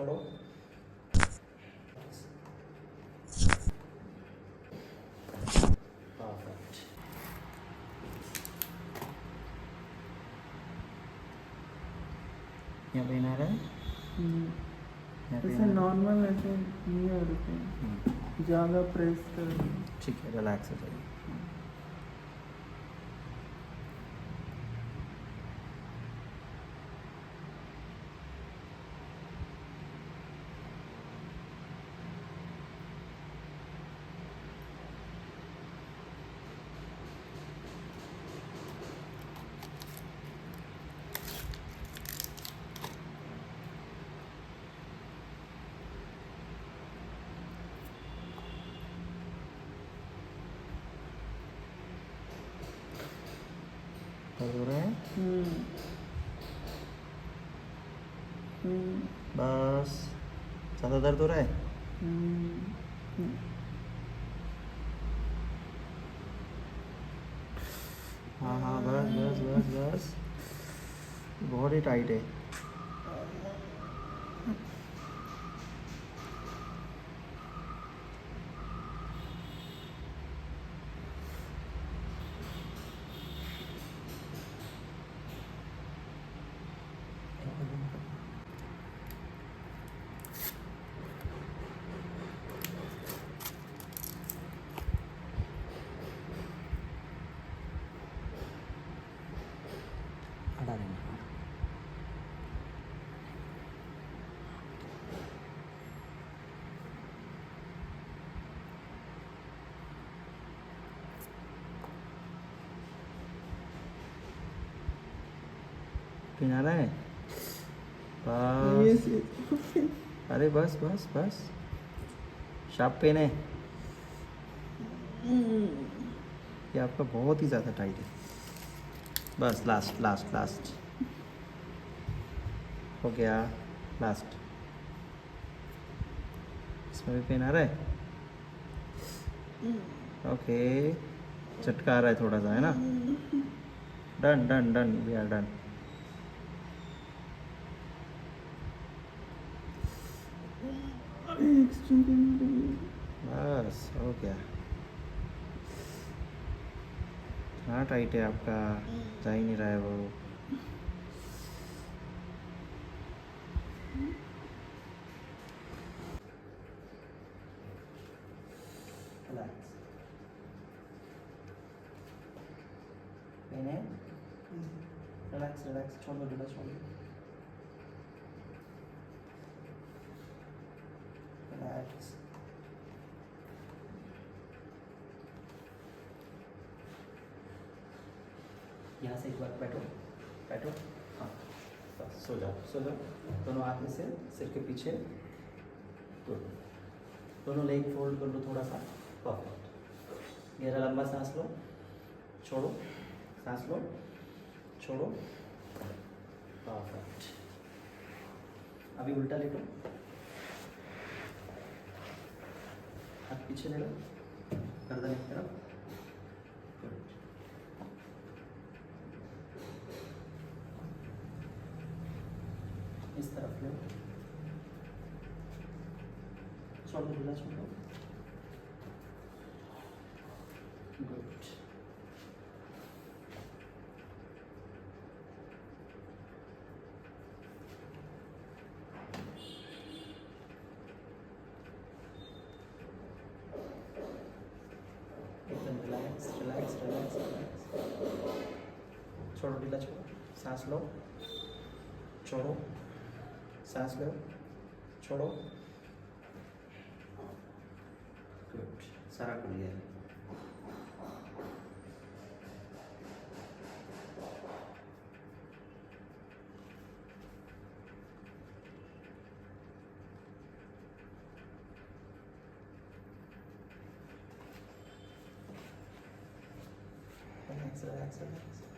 छोड़ो। परफेक्ट। यहाँ पेन आ रहा है? यहाँ पेन ऐसे आ रहा है? नॉर्मल ऐसे नहीं हो रहे, ज़्यादा प्रेस कर। ठीक है, रिलैक्स हो जाइए। दर्द हो रहा है? बस। ज़्यादा दर्द हो रहा है? हाँ हाँ, बस बस बस बस। बहुत ही टाइट है। हटा देंगे। पेन आ रहा है? बस। अरे बस बस बस। शार्प पेन है? ये आपका बहुत ही ज़्यादा टाइट है। बस लास्ट लास्ट लास्ट हो गया। लास्ट। इसमें भी पेन आ रहा है? ओके, झटका आ रहा है थोड़ा सा, है ना? Done done done, we are done. बस हो गया। हाँ, टाइट है आपका, जा ही नहीं रहा है वो। रिलैक्स। पेन है? रिलैक्स रिलैक्स, छोड़ दो, ढीला छोड़ दो। रिलैक्स। यहाँ से एक बार बैठो, बैठो। हाँ, बस सो जाओ, सो जाओ। दोनों हाथ में से सिर के पीछे। गुड। दोनों लेग फोल्ड कर लो थोड़ा सा। परफेक्ट। गहरा लंबा सांस लो, छोड़ो, सांस लो, छोड़ो। परफेक्ट। अभी उल्टा लेटो, हाथ पीछे ले लो, गर्दन एक तरफ। गुड। इस तरफ लो, छोड़ दो, ढीला छोड़ दो। गुड। एकदम रिलैक्स रिलैक्स रिलैक्स रिलैक्स। छोड़ो, ढीला छोड़ो, सांस लो, छोड़ो, सांस लो, छोड़ो। गुड, सारा खुल गया है। Relax, relax, relax.